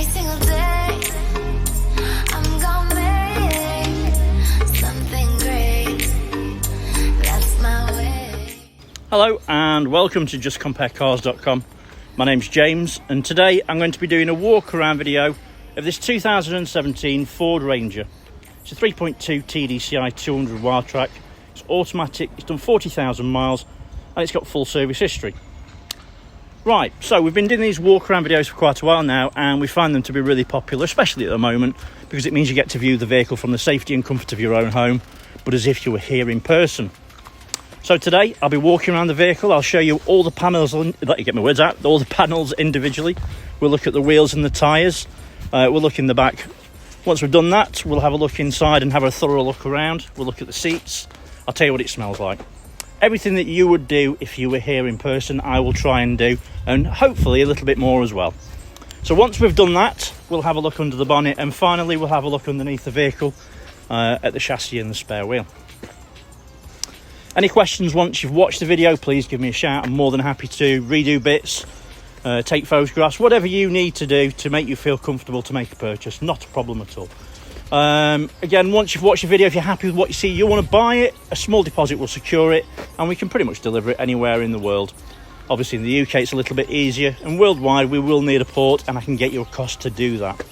single day I'm gonna make something great. That's my way. Hello and welcome to justcomparecars.com. My name's James and today I'm going to be doing a walk around video of this 2017 Ford Ranger. It's a 3.2 TDCi 200 Wildtrak. It's automatic, it's done 40,000 miles and it's got full service history. Right, so we've been doing these walk around videos for quite a while now and we find them to be really popular, especially at the moment, because it means you get to view the vehicle from the safety and comfort of your own home, but as if you were here in person. So today I'll be walking around the vehicle. I'll show you all the panels, let you get my words out, all the panels individually. We'll look at the wheels and the tyres. We'll look in the back. Once we've done that, we'll have a look inside and have a thorough look around. We'll look at the seats. I'll tell you what it smells like. Everything that you would do if you were here in person, I will try and do, and hopefully a little bit more as well. So once we've done that, we'll have a look under the bonnet, and finally we'll have a look underneath the vehicle at the chassis and the spare wheel. Any questions once you've watched the video, please give me a shout. I'm more than happy to redo bits, take photographs, whatever you need to do to make you feel comfortable to make a purchase. Not a problem at all. Again, once you've watched the video, if you're happy with what you see, you want to buy it, a small deposit will secure it and we can pretty much deliver it anywhere in the world. Obviously in the UK it's a little bit easier, and worldwide we will need a port, and I can get you a cost to do that.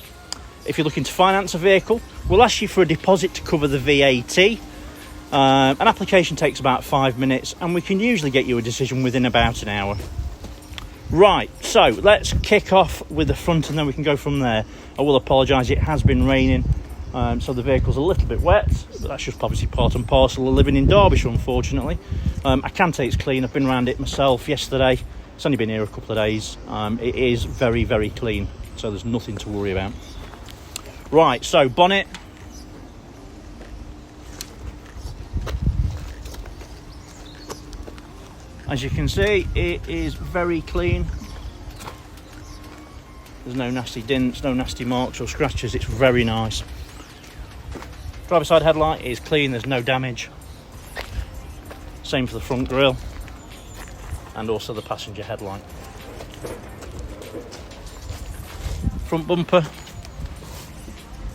If you're looking to finance a vehicle, we'll ask you for a deposit to cover the VAT. An application takes about 5 minutes and we can usually get you a decision within about an hour. Right, so let's kick off with the front and then we can go from there. I will apologise, it has been raining, so the vehicle's a little bit wet, but that's just obviously part and parcel of living in Derbyshire, unfortunately. I can say it's clean. I've been around it myself yesterday. It's only been here a couple of days. It is very, very clean, so there's nothing to worry about. Right, so bonnet. As you can see, it is very clean. There's no nasty dents, no nasty marks or scratches. It's very nice. Driver's side headlight is clean, there's no damage. Same for the front grille and also the passenger headlight. Front bumper,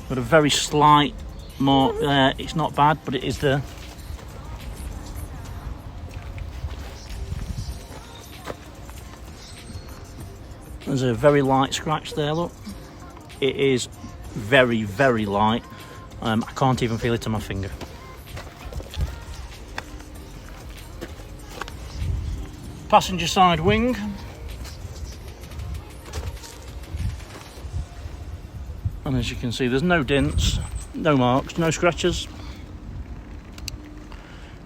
got a very slight mark there. It's not bad, but it is there. There's a very light scratch there, look. It is very, very light. I can't even feel it on my finger. Passenger side wing. And as you can see, there's no dents, no marks, no scratches.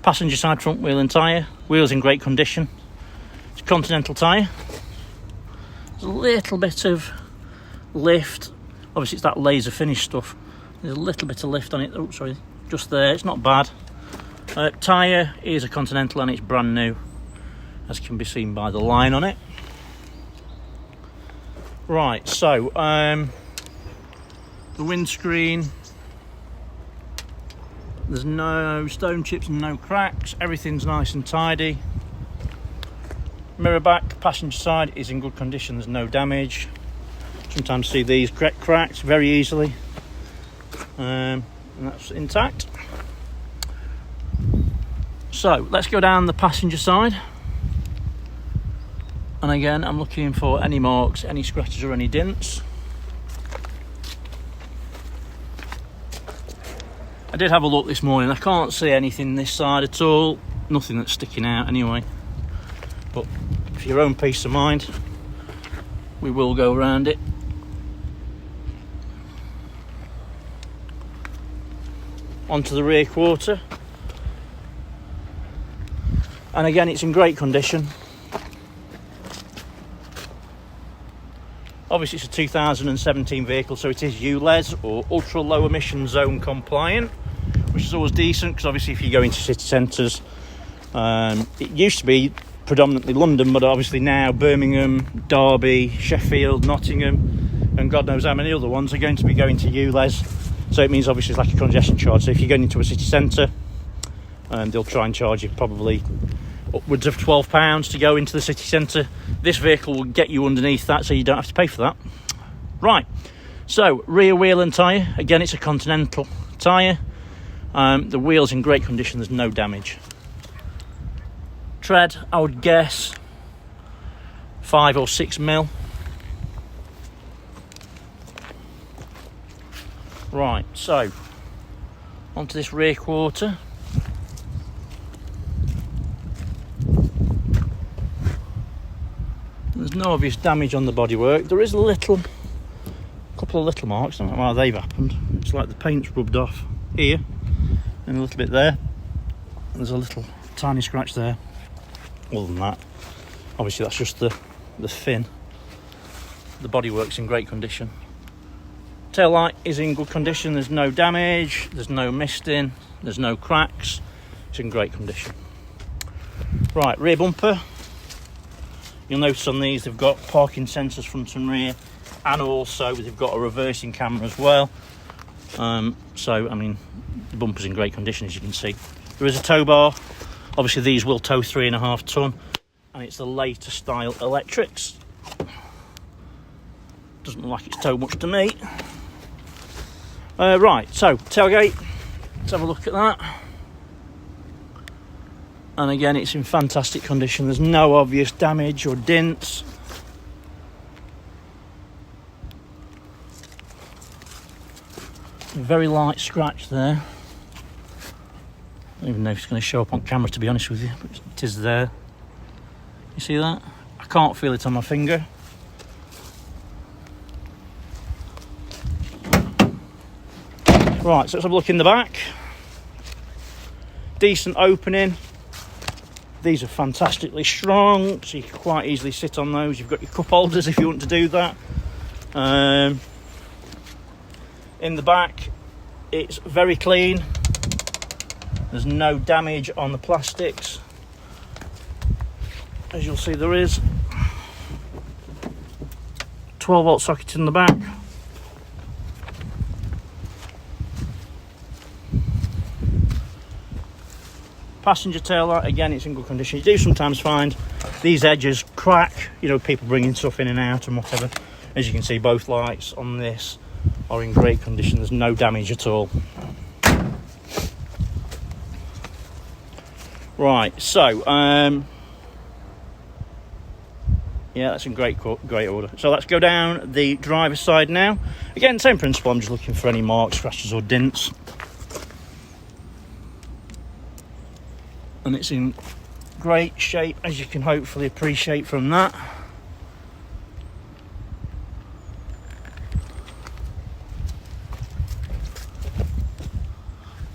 Passenger side front wheel and tyre. Wheels in great condition. It's a Continental tyre. There's a little bit of lift. Obviously it's that laser finish stuff. There's a little bit of lift on it. Oh, sorry, just there. It's not bad. Tyre is a Continental and it's brand new, as can be seen by the line on it. Right, so the windscreen. There's no stone chips and no cracks. Everything's nice and tidy. Mirror back, passenger side is in good condition, there's no damage. Sometimes see these get cracked very easily, and that's intact. So let's go down the passenger side, and again I'm looking for any marks, any scratches or any dents. I did have a look this morning, I can't see anything this side at all, nothing that's sticking out anyway. But for your own peace of mind, we will go around it. Onto the rear quarter. And again, it's in great condition. Obviously it's a 2017 vehicle, so it is ULEZ or ultra low emission zone compliant, which is always decent because obviously if you go into city centres, it used to be predominantly London, but obviously now Birmingham, Derby, Sheffield, Nottingham, and God knows how many other ones are going to be going to ULEZ. So it means obviously it's like a congestion charge. So if you're going into a city centre, they'll try and charge you probably upwards of £12 to go into the city centre. This vehicle will get you underneath that, so you don't have to pay for that. Right, So rear wheel and tyre, again it's a Continental tyre. The wheel's in great condition, there's no damage. Tread, I would guess 5 or 6 mil. Right, so onto this rear quarter. There's no obvious damage on the bodywork. There is a couple of little marks. I don't know why they've happened. It's like the paint's rubbed off here and a little bit there. There's a little tiny scratch there. Other than that, obviously that's just the fin. The bodywork's in great condition. Tail light is in good condition. There's no damage. There's no misting. There's no cracks. It's in great condition. Right, rear bumper. You'll notice on these they've got parking sensors front and rear, and also they've got a reversing camera as well. So I mean, the bumper's in great condition, as you can see. There is a tow bar. Obviously these will tow 3.5 ton, and it's the later style electrics. Doesn't look like it's towed much to me. Right, so tailgate, let's have a look at that. And again, it's in fantastic condition. There's no obvious damage or dents. A very light scratch there. I don't even know if it's going to show up on camera, to be honest with you, but it is there. You see that? I can't feel it on my finger. Right, so let's have a look in the back. Decent opening. These are fantastically strong, so you can quite easily sit on those. You've got your cup holders if you want to do that. In the back, it's very clean. There's no damage on the plastics. As you'll see, there is 12-volt socket in the back. Passenger tail light, again, it's in good condition. You do sometimes find these edges crack, you know, people bringing stuff in and out and whatever. As you can see, both lights on this are in great condition. There's no damage at all. Right, so yeah, that's in great order. So let's go down the driver's side now. Again, same principle. I'm just looking for any marks, scratches or dents. And it's in great shape, as you can hopefully appreciate from that.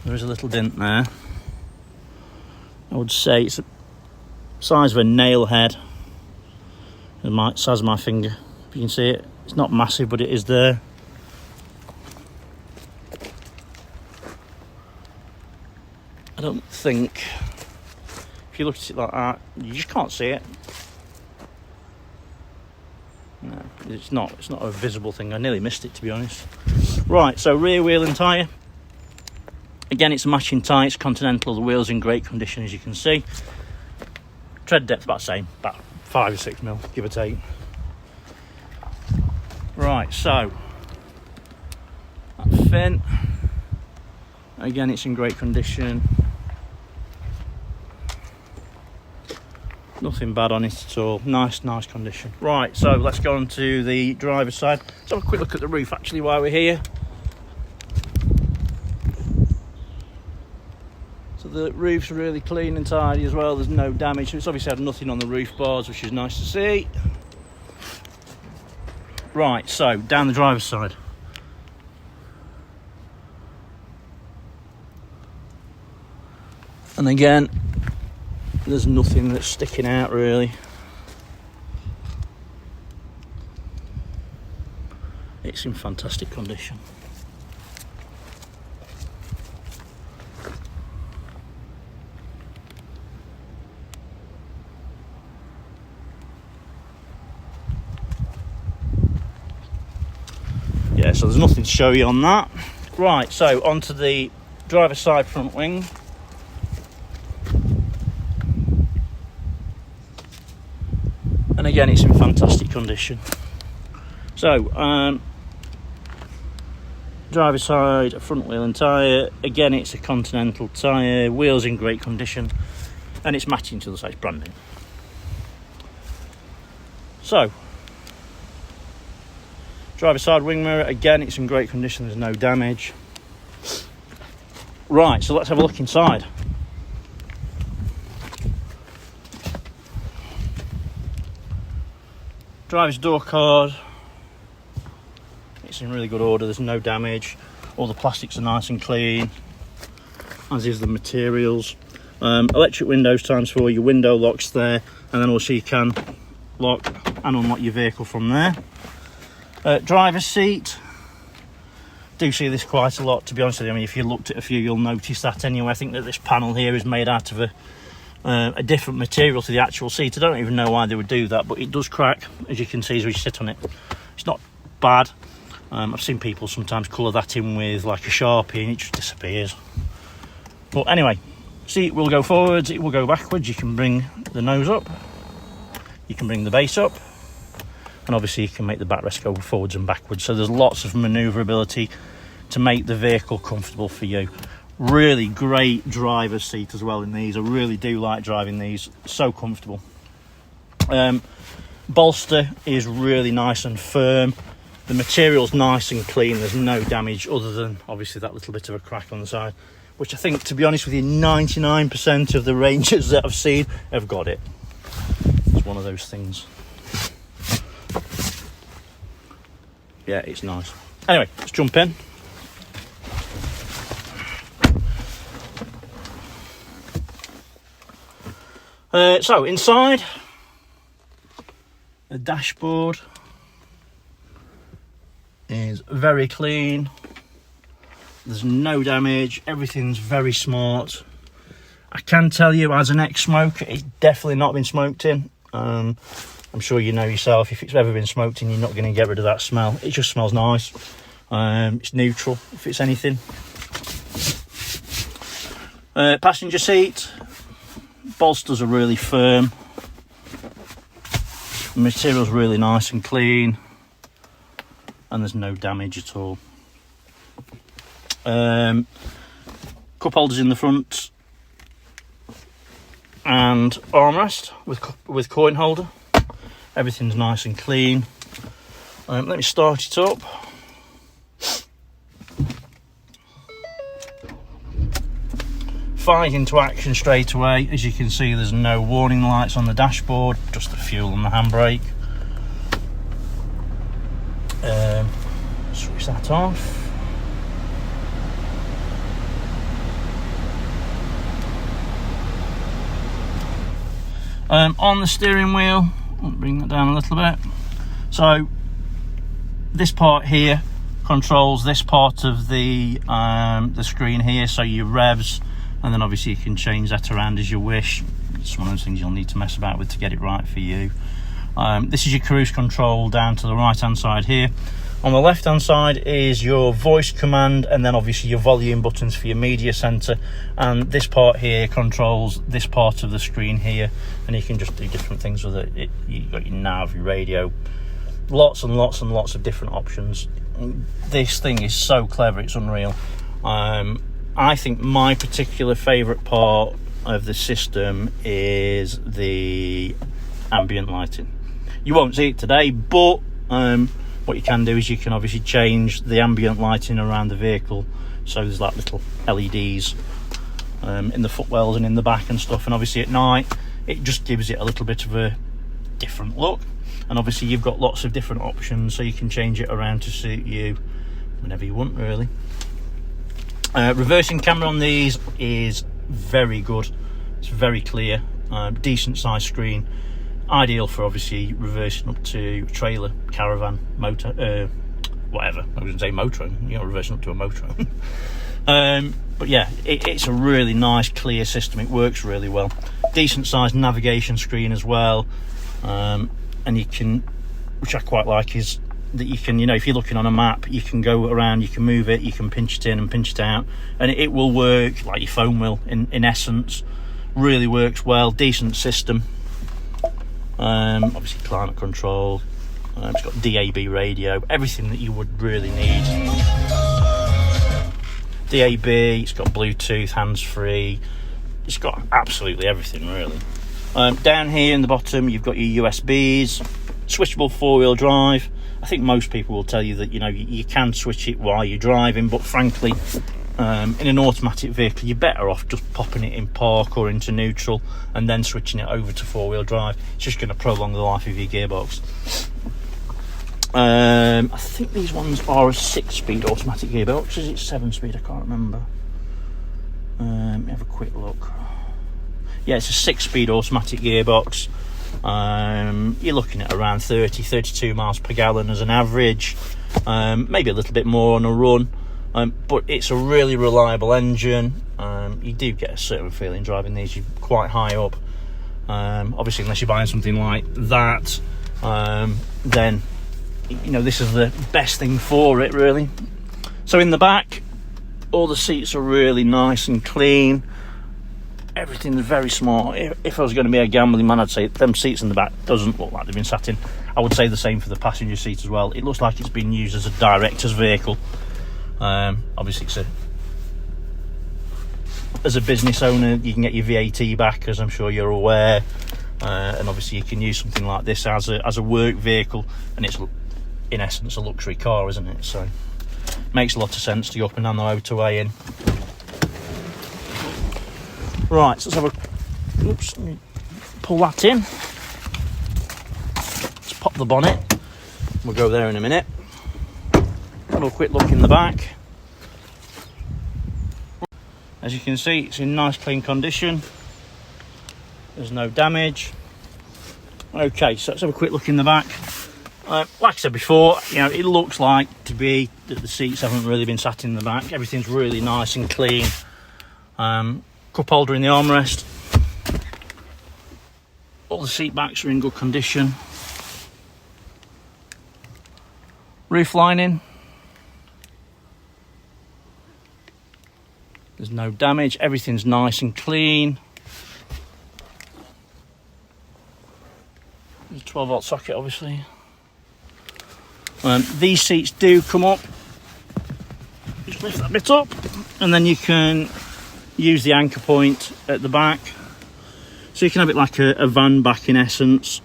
There is a little dent there. I would say it's the size of a nail head. The size of my finger, if you can see it. It's not massive, but it is there. I don't think, if you look at it like that, you just can't see it. No, it's not a visible thing. I nearly missed it, to be honest. Right, so rear wheel and tyre. Again, it's a matching tyre, it's Continental. The wheel's in great condition, as you can see. Tread depth about the same, about 5 or 6 mil, give or take. Right, so that fin, again, it's in great condition. Nothing bad on it at all. Nice condition. Right, so let's go on to the driver's side. Let's have a quick look at the roof actually while we're here. So the roof's really clean and tidy as well. There's no damage. So it's obviously had nothing on the roof bars, which is nice to see. Right, so down the driver's side. And again, there's nothing that's sticking out really. It's in fantastic condition. Yeah, so there's nothing to show you on that. Right, so onto the driver's side front wing. And again, it's in fantastic condition. So Driver's side front wheel and tyre, again it's a Continental tyre, wheels in great condition, and it's matching to the side, it's brand new. So, driver's side wing mirror, again it's in great condition, there's no damage. Right, so let's have a look inside. Driver's door card, it's in really good order, there's no damage. All the plastics are nice and clean, as is the materials. Electric windows ×4, your window locks there, and then also you can lock and unlock your vehicle from there. Driver's seat, do see this quite a lot, to be honest with you. I mean, if you looked at a few, you'll notice that anyway. I think that this panel here is made out of a different material to the actual seat. I don't even know why they would do that, but it does crack, as you can see as we sit on it. It's not bad. I've seen people sometimes colour that in with like a Sharpie and it just disappears. But anyway, seat will go forwards, it will go backwards. You can bring the nose up, you can bring the base up, and obviously you can make the backrest go forwards and backwards. So there's lots of manoeuvrability to make the vehicle comfortable for you. Really great driver's seat as well in these. I really do like driving these, so comfortable. Bolster is really nice and firm. The material's nice and clean, there's no damage other than obviously that little bit of a crack on the side, which I think, to be honest with you, 99% of the Rangers that I've seen have got it. It's one of those things. Yeah, it's nice. Anyway, let's jump in. So inside, the dashboard is very clean, there's no damage, everything's very smart. I can tell you, as an ex-smoker, it's definitely not been smoked in. I'm sure you know yourself, if it's ever been smoked in, you're not going to get rid of that smell. It just smells nice. It's neutral, if it's anything. Passenger seat, bolsters are really firm, the material's really nice and clean, and there's no damage at all. Cup holders in the front and armrest with coin holder. Everything's nice and clean. Let me start it up. Fight into action straight away. As you can see, there's no warning lights on the dashboard, just the fuel and the handbrake. Switch that off. On the steering wheel, I'll bring that down a little bit. So this part here controls this part of the screen here, so your revs, and then obviously you can change that around as you wish. It's one of those things you'll need to mess about with to get it right for you. This is your cruise control down to the right hand side here. On the left hand side is your voice command, and then obviously your volume buttons for your media center, and this part here controls this part of the screen here, and you can just do different things with it. You've got your nav, your radio, lots and lots and lots of different options. This thing is so clever, it's unreal. I think my particular favorite part of the system is the ambient lighting. You won't see it today, but what you can do is you can obviously change the ambient lighting around the vehicle, so there's like little LEDs in the footwells and in the back and stuff, and obviously at night it just gives it a little bit of a different look. And obviously you've got lots of different options, so you can change it around to suit you whenever you want, really. Reversing camera on these is very good, it's very clear, decent size screen, ideal for obviously reversing up to trailer, caravan, motor, whatever. I was going to say motorhome, you're not reversing up to a motorhome. But yeah, it's a really nice clear system, it works really well. Decent sized navigation screen as well, and you can, which I quite like, is that you can, you know, if you're looking on a map, you can go around, you can move it, you can pinch it in and pinch it out, and it will work like your phone will in essence. Really works well, decent system. Obviously climate control, it's got DAB radio, everything that you would really need. DAB, it's got Bluetooth, hands-free. It's got absolutely everything, really. Down here in the bottom, you've got your USBs, switchable four-wheel drive. I think most people will tell you that, you know, you can switch it while you're driving, but frankly, in an automatic vehicle, you're better off just popping it in park or into neutral and then switching it over to four-wheel drive. It's just going to prolong the life of your gearbox. I think these ones are a 6-speed automatic gearbox. Is it 7-speed? I can't remember. Let me have a quick look. Yeah, it's a 6-speed automatic gearbox. You're looking at around 32 miles per gallon as an average, maybe a little bit more on a run, but it's a really reliable engine. You do get a certain feeling driving these. You're quite high up, obviously, unless you're buying something like that, then you know this is the best thing for it, really. So in the back, all the seats are really nice and clean. Everything's very smart. If I was going to be a gambling man, I'd say them seats in the back doesn't look like they've been sat in. I would say the same for the passenger seat as well. It looks like it's been used as a director's vehicle. Obviously, as a business owner, you can get your VAT back, as I'm sure you're aware. And obviously, you can use something like this as a work vehicle, and it's in essence a luxury car, isn't it? So, makes a lot of sense to go up and down the motorway in. Right, so let's have a... Oops, let me pull that in. Let's pop the bonnet. We'll go there in a minute. Have a quick look in the back. As you can see, it's in nice clean condition. There's no damage. Okay, so let's have a quick look in the back. Like I said before, you know, it looks like to be that the seats haven't really been sat in the back. Everything's really nice and clean. Cup holder in the armrest. All the seat backs are in good condition. Roof lining. There's no damage. Everything's nice and clean. There's a 12-volt socket, obviously. These seats do come up. Just lift that bit up, and then you can use the anchor point at the back, so you can have it like a van back in essence,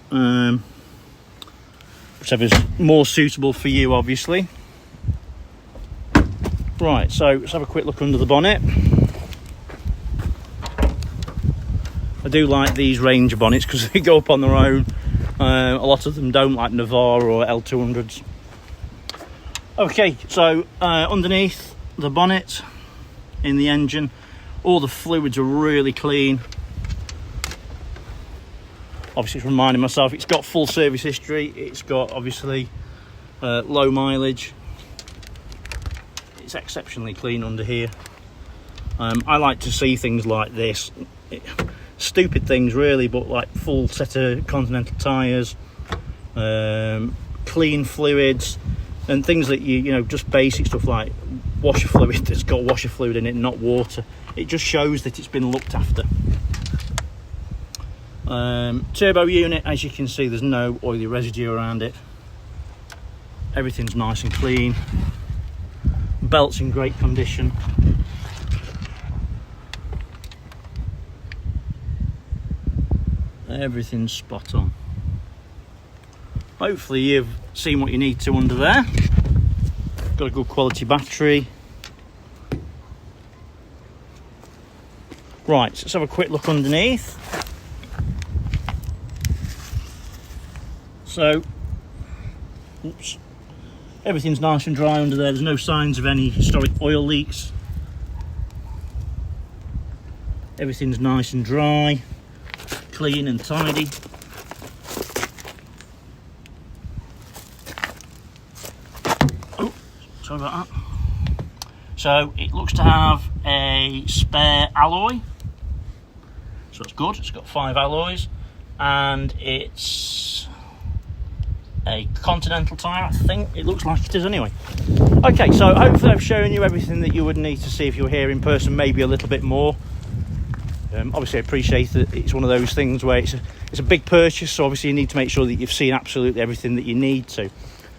whichever's more suitable for you, obviously. Right, so let's have a quick look under the bonnet. I do like these Ranger bonnets because they go up on their own. A lot of them don't, like Navara or L200s. Okay, so underneath the bonnet in the engine, all the fluids are really clean. Obviously, it's reminding myself it's got full service history. It's got obviously low mileage. It's exceptionally clean under here. I like to see things like this. Stupid things really, but like full set of Continental tyres, clean fluids, and things that you know, just basic stuff like washer fluid that's got washer fluid in it, not water. It just shows that it's been looked after. Turbo unit, as you can see, there's no oily residue around it. Everything's nice and clean. Belt's in great condition. Everything's spot on. Hopefully you've seen what you need to under there. Got a good quality battery. Right, let's have a quick look underneath. So, oops, everything's nice and dry under there. There's no signs of any historic oil leaks. Everything's nice and dry, clean and tidy. Oh, sorry about that. So it looks to have a spare alloy. So it's good. It's got 5 alloys, and it's a Continental tyre, I think. It looks like it is anyway. Okay, so hopefully I've shown you everything that you would need to see if you were here in person, maybe a little bit more. Obviously I appreciate that it's one of those things where it's a big purchase, so obviously you need to make sure that you've seen absolutely everything that you need to.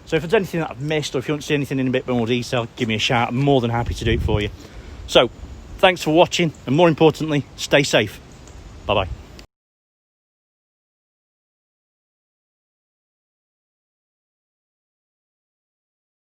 So if there's anything that I've missed, or if you want to see anything in a bit more detail, give me a shout. I'm more than happy to do it for you. So thanks for watching, and more importantly, stay safe. Bye bye.